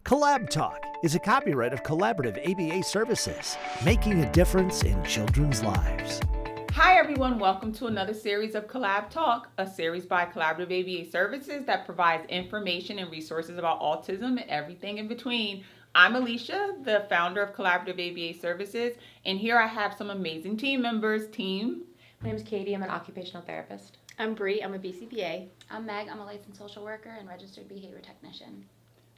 CollabTalk is a copyright of Collaborative ABA Services, making a difference in children's lives. Hi everyone, welcome to another series of CollabTalk, a series by Collaborative ABA Services that provides information and resources about autism and everything in between. I'm Alicia, the founder of Collaborative ABA Services, and here I have some amazing team members. My name is Katie, I'm an occupational therapist. I'm Bree, I'm a BCBA. I'm Meg, I'm a licensed social worker and registered behavior technician.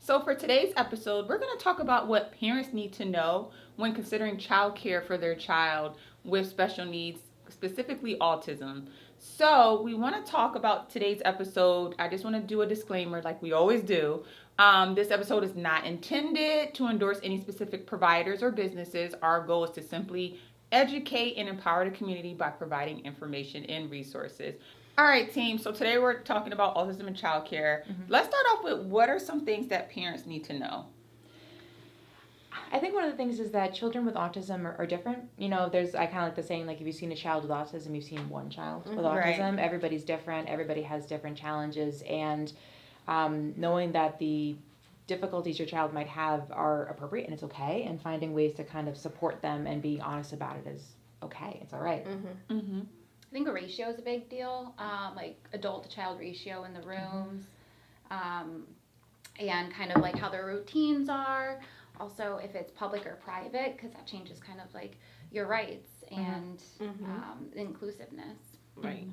So for today's episode, we're going to talk about what parents need to know when considering childcare for their child with special needs, specifically autism. So we want to talk about today's episode. I just want to do a disclaimer like we always do. This episode is not intended to endorse any specific providers or businesses. Our goal is to simply educate and empower the community by providing information and resources. All right, team. So today we're talking about autism and childcare. Let's start off with what are some things that parents need to know? I think one of the things is that children with autism are different. You know, I kind of like the saying, like, if you've seen a child with autism, you've seen one child with autism. Right. Everybody's different. Everybody has different challenges. And knowing that the difficulties your child might have are appropriate and it's okay, and finding ways to kind of support them and be honest about it is okay. It's all right. I think a ratio is a big deal, like adult to child ratio in the rooms, and kind of like how their routines are. Also, if it's public or private, because that changes kind of like your rights and inclusiveness. Right.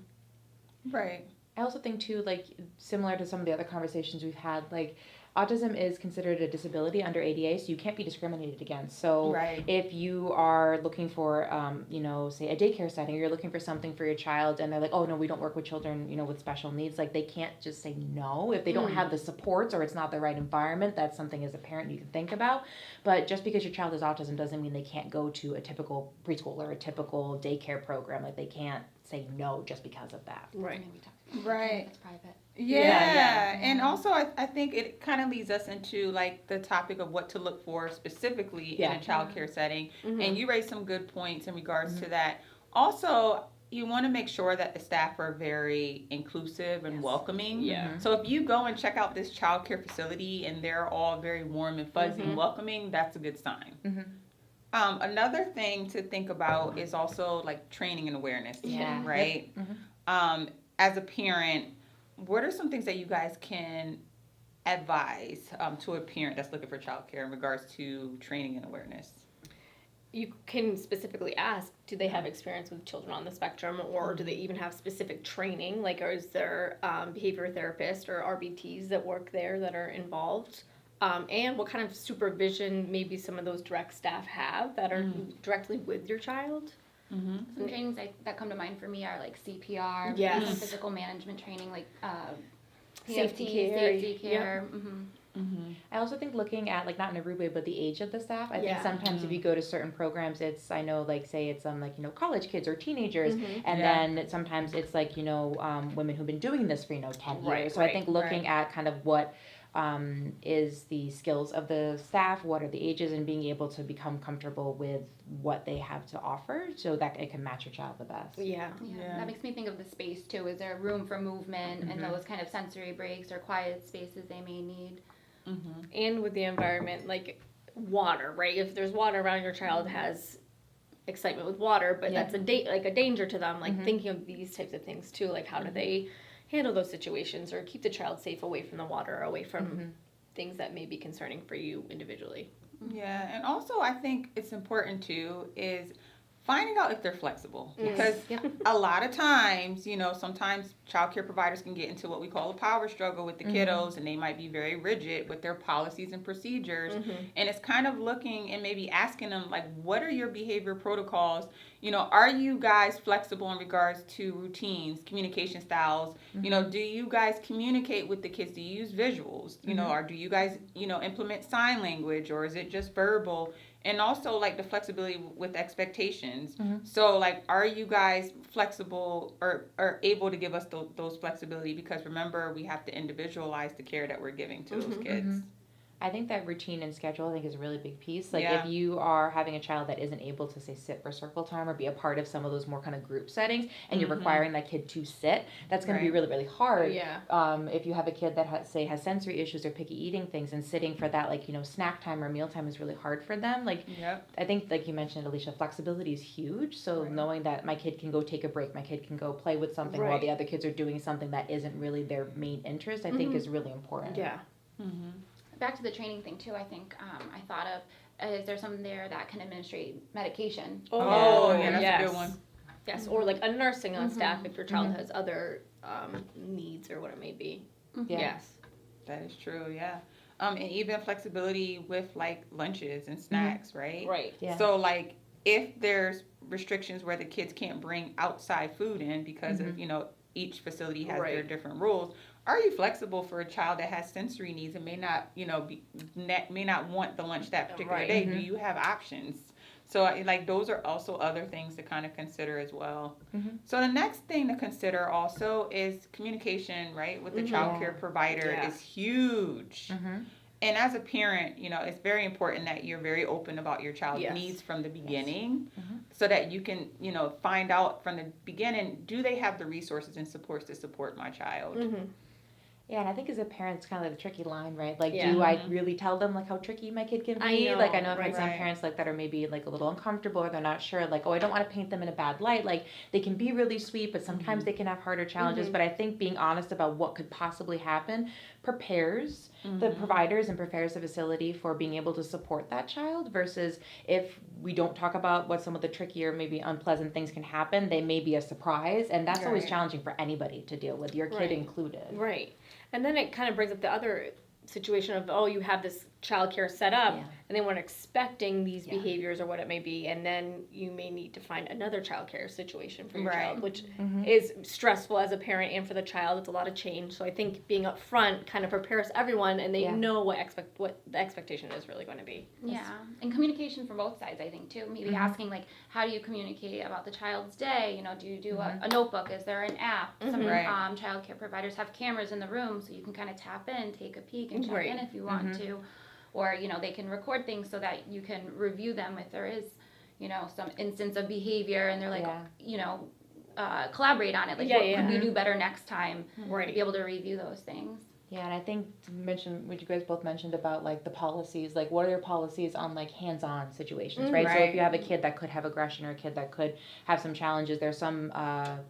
Right. I also think too, like, similar to some of the other conversations we've had, like, autism is considered a disability under ADA, so you can't be discriminated against. So if you are looking for, say a daycare setting, or you're looking for something for your child, and they're like, oh no, we don't work with children, with special needs, like, they can't just say no if they don't have the supports or it's not the right environment. That's something as a parent you can think about. But just because your child has autism doesn't mean they can't go to a typical preschool or a typical daycare program. Like, they can't say no just because of that. Right. Right. It's private. Yeah. And also I think it kind of leads us into like the topic of what to look for specifically in a childcare setting. And you raised some good points in regards to that. Also, you want to make sure that the staff are very inclusive and welcoming. Yeah. So if you go and check out this childcare facility and they're all very warm and fuzzy and welcoming, that's a good sign. Another thing to think about is also like training and awareness. Yeah. Right? As a parent, what are some things that you guys can advise to a parent that's looking for childcare in regards to training and awareness? You can specifically ask, do they have experience with children on the spectrum, or do they even have specific training? Like, or is there behavior therapists or RBTs that work there that are involved? And what kind of supervision maybe some of those direct staff have that are directly with your child? Some trainings that come to mind for me are like CPR, Yes. physical management training, like Safety PFT, care. safety care. I also think looking at, like, not in a rude way, but the age of the staff. I think sometimes if you go to certain programs, it's, I know, like, say it's college kids or teenagers, and then sometimes it's like, women who've been doing this for 10 years. So I think looking at kind of what is the skills of the staff, what are the ages, and being able to become comfortable with what they have to offer so that it can match your child the best. Yeah. That makes me think of the space too. Is there room for movement and those kind of sensory breaks or quiet spaces they may need? And with the environment, like water, right? If there's water around, your child has excitement with water, but that's a danger to them. Like thinking of these types of things too, like how do they handle those situations or keep the child safe away from the water, away from things that may be concerning for you individually. Yeah, and also I think it's important too is finding out if they're flexible, because a lot of times, sometimes childcare providers can get into what we call a power struggle with the kiddos, and they might be very rigid with their policies and procedures. And it's kind of looking and maybe asking them, like, what are your behavior protocols? Are you guys flexible in regards to routines, communication styles? Do you guys communicate with the kids? Do you use visuals? Or do you guys, implement sign language, or is it just verbal? And also, like, the flexibility with expectations. So, like, are you guys flexible or able to give us those flexibility? Because remember, we have to individualize the care that we're giving to those kids. I think that routine and schedule, I think, is a really big piece. Like, if you are having a child that isn't able to, say, sit for circle time or be a part of some of those more kind of group settings, and you're requiring that kid to sit, that's going to be really, really hard. Yeah. If you have a kid that, has sensory issues or picky eating things, and sitting for that, like, snack time or meal time is really hard for them. Like, I think, like you mentioned, Alicia, flexibility is huge. So knowing that my kid can go take a break, my kid can go play with something while the other kids are doing something that isn't really their main interest, I think is really important. Yeah. Back to the training thing too, I think I thought of, is there someone there that can administrate medication? That's a good one. Yes, or like a nursing on staff if your child has other needs or what it may be. Yes. That is true, and even flexibility with like lunches and snacks, right? Right. Yeah. So like if there's restrictions where the kids can't bring outside food in because of, each facility has their different rules, are you flexible for a child that has sensory needs and may not, may not want the lunch that particular day? Do you have options? So like those are also other things to kind of consider as well. So the next thing to consider also is communication, right, with the child care provider is huge. And as a parent, it's very important that you're very open about your child's needs from the beginning so that you can, find out from the beginning, do they have the resources and supports to support my child? Yeah, and I think as a parent, it's kind of like the tricky line, right? Like, do I really tell them, like, how tricky my kid can be? I know I've had some parents, like, that are maybe, like, a little uncomfortable or they're not sure, like, I don't want to paint them in a bad light. Like, they can be really sweet, but sometimes they can have harder challenges. But I think being honest about what could possibly happen prepares the providers and prepares the facility for being able to support that child versus if we don't talk about what some of the trickier, maybe unpleasant things can happen, they may be a surprise. And that's always challenging for anybody to deal with, your kid included. Right. And then it kind of brings up the other situation of, you have this childcare set up and they weren't expecting these behaviors or what it may be, and then you may need to find another childcare situation for your child, which is stressful as a parent and for the child. It's a lot of change. So I think being upfront kind of prepares everyone, and they know what the expectation is really going to be. Yeah, and communication from both sides, I think, too. Maybe asking, like, how do you communicate about the child's day? Do you do a notebook? Is there an app? Some childcare providers have cameras in the room, so you can kind of tap in, take a peek, and check in if you want to. Or, they can record things so that you can review them if there is, some instance of behavior and they're like, collaborate on it. Like, what could we do better next time? To be able to review those things. Yeah, and I think to mention what you guys both mentioned about, like, the policies, like, what are your policies on, like, hands-on situations, right? So if you have a kid that could have aggression or a kid that could have some challenges, there's some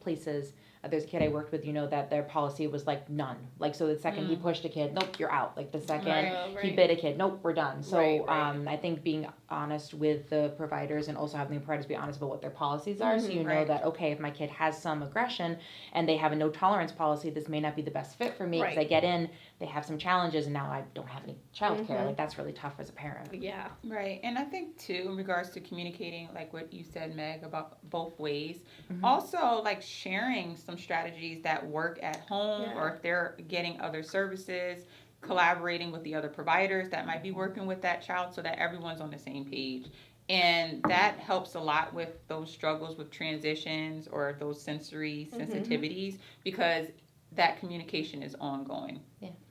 places, there's a kid I worked with, that their policy was, like, none. Like, so the second he pushed a kid, nope, you're out. Like, the second he bit a kid, nope, we're done. So I think being honest with the providers and also having the providers be honest about what their policies are, so you know that, okay, if my kid has some aggression and they have a no tolerance policy, this may not be the best fit for me because I get in, they have some challenges, and now I don't have any childcare. Like, that's really tough as a parent. Yeah. Right. And I think, too, in regards to communicating, like what you said, Meg, about both ways, also, like, sharing some strategies that work at home or if they're getting other services, collaborating with the other providers that might be working with that child so that everyone's on the same page. And that helps a lot with those struggles with transitions or those sensory sensitivities because that communication is ongoing.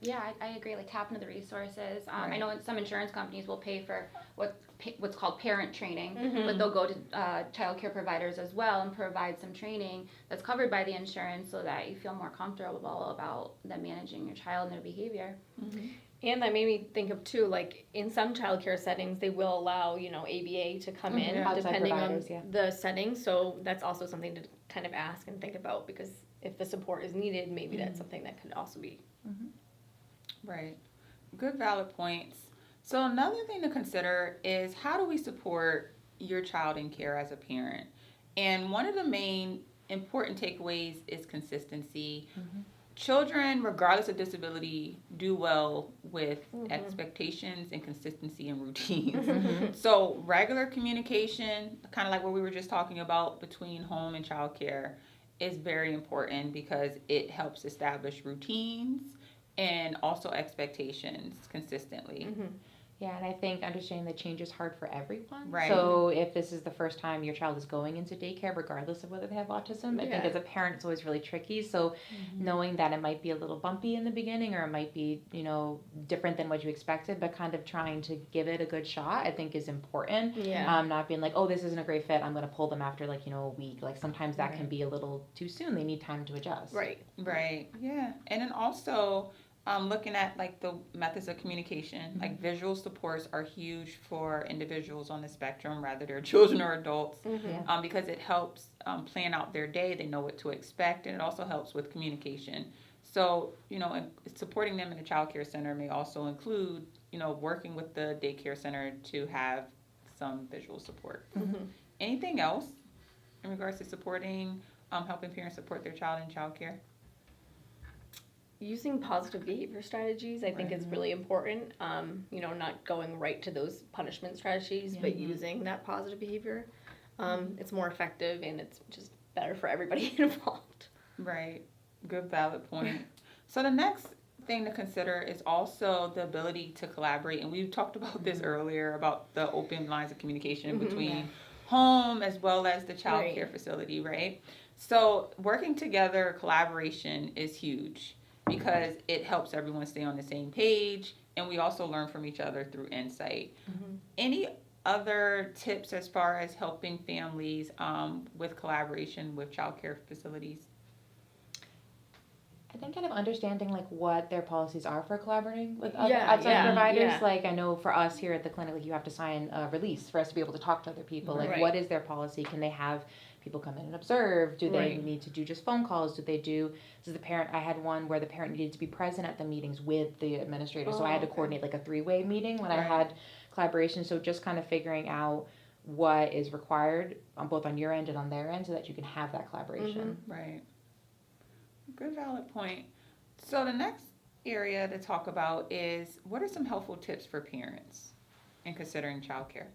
Yeah, I agree. Like, tap into the resources. I know some insurance companies will pay for what's called parent training, but they'll go to child care providers as well and provide some training that's covered by the insurance so that you feel more comfortable about them managing your child and their behavior. And that made me think of, too, like, in some childcare settings, they will allow, ABA to come in depending on the setting. So that's also something to kind of ask and think about because if the support is needed, maybe that's something that could also be. Right. Good, valid points. So another thing to consider is how do we support your child in care as a parent? And one of the main important takeaways is consistency. Children, regardless of disability, do well with expectations and consistency and routines. So regular communication, kind of like what we were just talking about between home and childcare, is very important because it helps establish routines and also expectations consistently. Yeah, and I think understanding that change is hard for everyone. Right. So if this is the first time your child is going into daycare, regardless of whether they have autism, I think as a parent it's always really tricky. So knowing that it might be a little bumpy in the beginning, or it might be, different than what you expected, but kind of trying to give it a good shot, I think is important. Yeah. Not being like, oh, this isn't a great fit, I'm going to pull them after a week. Like sometimes that can be a little too soon. They need time to adjust. Right. Right. Yeah. And then also, looking at like the methods of communication, like visual supports are huge for individuals on the spectrum, whether they're children or adults, because it helps plan out their day. They know what to expect, and it also helps with communication. So, supporting them in a child care center may also include, working with the daycare center to have some visual support. Anything else in regards to supporting, helping parents support their child in child care? Using positive behavior strategies, I think is really important. Not going right to those punishment strategies, but using that positive behavior. It's more effective, and it's just better for everybody involved. Right. Good, valid point. So the next thing to consider is also the ability to collaborate. And we talked about this earlier about the open lines of communication between home as well as the child care facility, right? So working together, collaboration is huge, because it helps everyone stay on the same page, and we also learn from each other through insight. Any other tips as far as helping families with collaboration with child care facilities? I think kind of understanding what their policies are for collaborating with outside providers. Yeah. Like I know for us here at the clinic, you have to sign a release for us to be able to talk to other people. What is their policy? Can they have people come in and observe? Do they need to do just phone calls? Does the parent, I had one where the parent needed to be present at the meetings with the administrator. So I had to coordinate a 3-way meeting when I had collaboration. So just kind of figuring out what is required both on your end and on their end so that you can have that collaboration. Right. Good, valid point. So the next area to talk about is, what are some helpful tips for parents in considering childcare?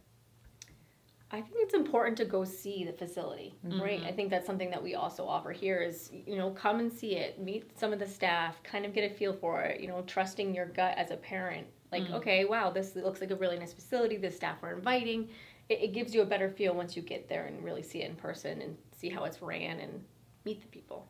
I think it's important to go see the facility, right? I think that's something that we also offer here is, come and see it, meet some of the staff, kind of get a feel for it, trusting your gut as a parent. Like, okay, wow, this looks like a really nice facility, the staff are inviting. It gives you a better feel once you get there and really see it in person and see how it's ran and meet the people.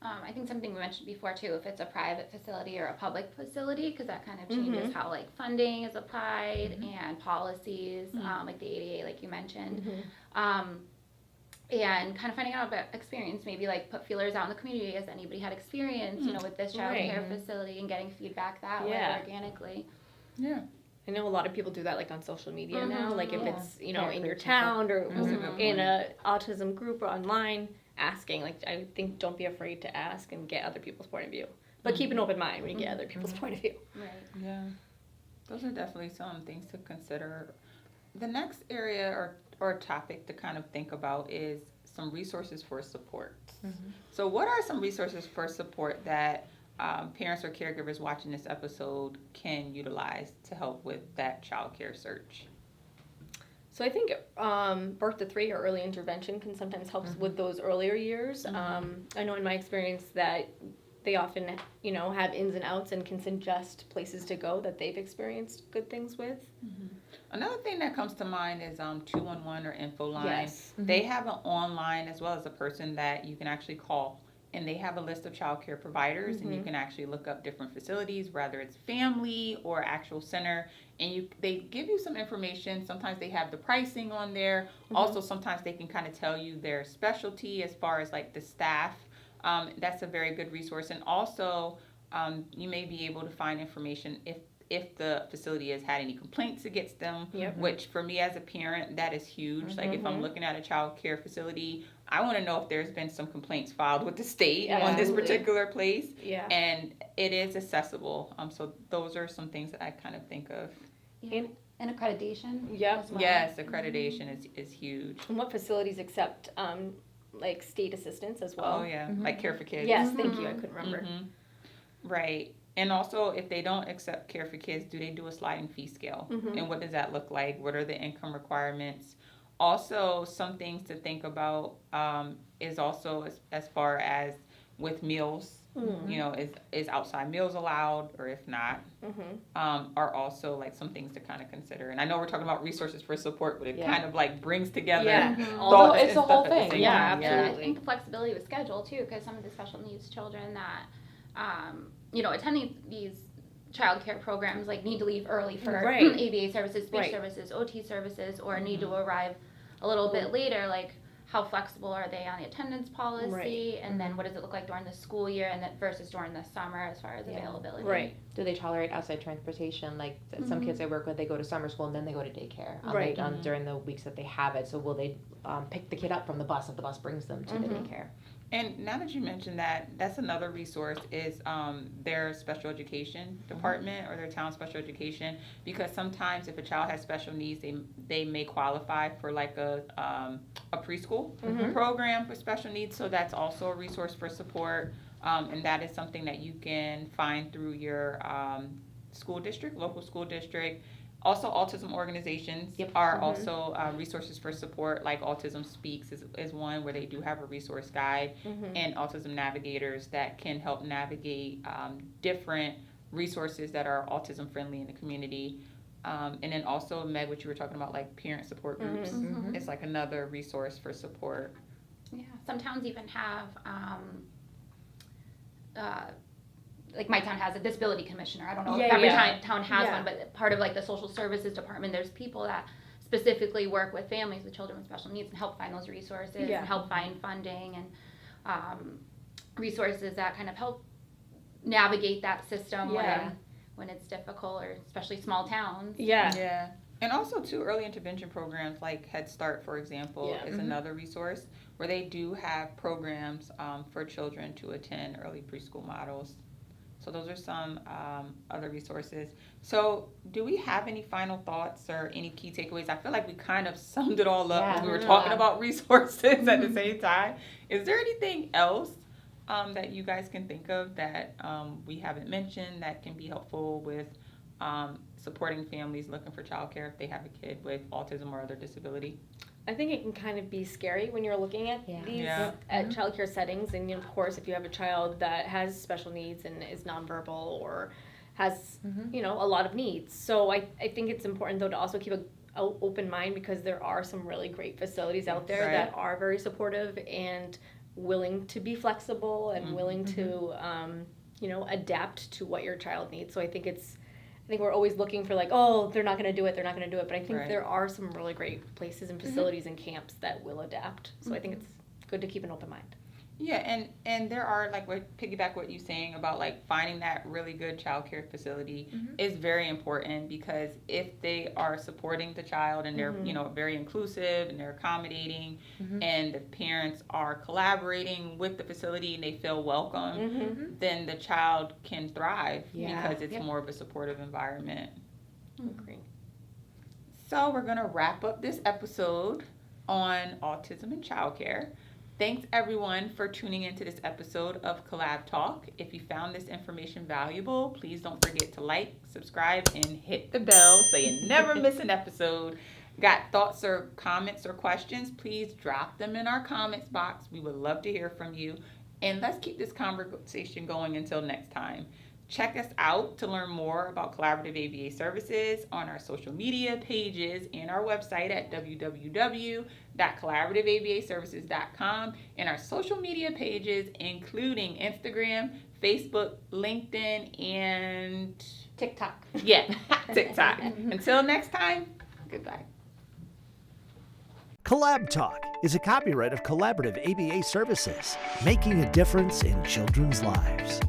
I think something we mentioned before too, if it's a private facility or a public facility, because that kind of changes how funding is applied and policies, like the ADA, like you mentioned, and kind of finding out about experience, maybe put feelers out in the community. Has anybody had experience, with this child care facility, and getting feedback that way organically. Yeah. I know a lot of people do that on social media now, if it's, in your town or in a autism group or online. Asking, I think, don't be afraid to ask and get other people's point of view, but keep an open mind when you get other people's point of view. Right. Yeah, those are definitely some things to consider. The next area or topic to kind of think about is some resources for support. So what are some resources for support that parents or caregivers watching this episode can utilize to help with that child care search? So I think birth to 3 or early intervention can sometimes help with those earlier years. I know in my experience that they often, have ins and outs and can suggest places to go that they've experienced good things with. Another thing that comes to mind is 211 or InfoLine. Yes. They have an online as well as a person that you can actually call. And they have a list of child care providers, and you can actually look up different facilities, whether it's family or actual center, and they give you some information. Sometimes they have the pricing on there. Also, sometimes they can kind of tell you their specialty as far as the staff. That's a very good resource. And also, you may be able to find information if the facility has had any complaints against them, which for me as a parent, that is huge. If I'm looking at a child care facility, I want to know if there's been some complaints filed with the state on this particular place. Yeah. And it is accessible. So those are some things that I kind of think of. Yeah. And accreditation. Yep. Well. Yes, accreditation is huge. And what facilities accept state assistance as well? Oh yeah, like Care for Kids. Yes, thank you. I couldn't remember. Right. And also, if they don't accept Care for Kids, do they do a sliding fee scale? And what does that look like? What are the income requirements? Also, some things to think about is also as far as with meals. You know, is outside meals allowed, or if not, are also like some things to kind of consider. And I know we're talking about resources for support, but it kind of like brings together thoughts it's and the whole stuff at the thing. same Yeah, time. absolutely. I think the flexibility with schedule too, because some of the special needs children that, you know, attending these childcare programs like need to leave early for ABA services, speech services, OT services, or need to arrive a little bit later. Like, how flexible are they on the attendance policy, and then what does it look like during the school year, and then versus during the summer as far as availability. Right. Do they tolerate outside transportation? Like some kids I work with, they go to summer school and then they go to daycare during the weeks that they have it. So will they pick the kid up from the bus if the bus brings them to the daycare? And now that you mentioned that, that's another resource is their special education department or their town special education, because sometimes if a child has special needs, they may qualify for like a preschool program for special needs. So that's also a resource for support, and that is something that you can find through your school district, local school district. Also, autism organizations are also resources for support, like Autism Speaks is one where they do have a resource guide, and Autism Navigators that can help navigate different resources that are autism friendly in the community. And then also, Meg, what you were talking about, like parent support groups, it's like another resource for support. Yeah, some towns even have, like my town has a disability commissioner. I don't know if every town has one, but part of like the social services department, there's people that specifically work with families with children with special needs and help find those resources and help find funding and resources that kind of help navigate that system when it's difficult, or especially small towns. Yeah. And also, too, early intervention programs like Head Start, for example, is another resource where they do have programs for children to attend early preschool models. So those are some other resources. So do we have any final thoughts or any key takeaways? I feel like we kind of summed it all up when we were talking about resources at the same time. Is there anything else that you guys can think of that we haven't mentioned that can be helpful with supporting families looking for childcare if they have a kid with autism or other disability? I think it can kind of be scary when you're looking at these at childcare settings, and of course, if you have a child that has special needs and is nonverbal or has you know, a lot of needs. So I think it's important though to also keep an open mind, because there are some really great facilities out there that are very supportive and willing to be flexible and willing to you know, adapt to what your child needs. So I think we're always looking for like, oh, they're not going to do it. But I think there are some really great places and facilities and camps that will adapt. So I think it's good to keep an open mind. Yeah, and there are, like, piggyback what you're saying about like finding that really good childcare facility is very important, because if they are supporting the child and they're you know, very inclusive and they're accommodating and the parents are collaborating with the facility and they feel welcome, then the child can thrive because it's more of a supportive environment. Agree. So we're gonna wrap up this episode on autism and childcare. Thanks everyone for tuning into this episode of CollabTalk. If you found this information valuable, please don't forget to like, subscribe, and hit the bell so you never miss an episode. Got thoughts or comments or questions? Please drop them in our comments box. We would love to hear from you. And let's keep this conversation going until next time. Check us out to learn more about collaborative ABA services on our social media pages and our website at www.collaborativeabaservices.com, and our social media pages including Instagram, Facebook, LinkedIn, and TikTok. Yeah, TikTok. Until next time, goodbye. CollabTalk is a copyright of Collaborative ABA Services, making a difference in children's lives.